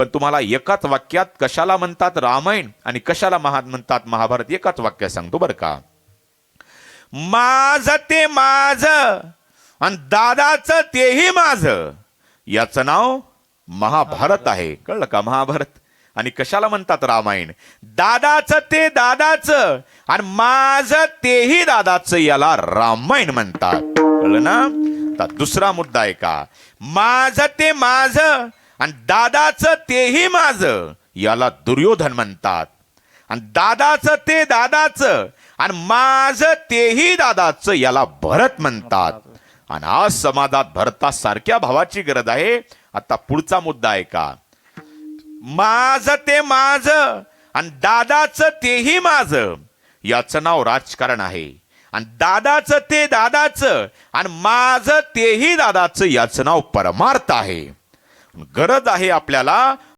पण तुम्हाला एकाच वाक्यात कशाला म्हणतात रामायण आणि कशाला म्हणतात महाभारत एकाच वाक्यात सांगतो बरं का. माझ ते माझ आणि दादाचं तेही माझ, याचं नाव महाभारत आहे. कळलं का? महाभारत. आणि कशाला म्हणतात रामायण? दादाचं ते दादाचं आणि माझं तेही दादाचं, याला रामायण म्हणतात. कळलं ना? आता दुसरा मुद्दा आहे का, माझं ते माझं आणि दादाचं तेही माझं, याला दुर्योधन म्हणतात. आणि दादाचं ते दादाचं आणि माझं तेही दादाचं, याला भरत म्हणतात. आणि आज समाजात भरतासारख्या भावाची गरज आहे. आता पुढचा मुद्दा आहे का, माझं ते माझं आणि दादाचं तेही माझं, याचं नाव राजकारण आहे. आणि दादाचं ते दादाचं आणि माझं तेही दादाचं, याचं नाव परमार्थ आहे. गरज आहे आपल्याला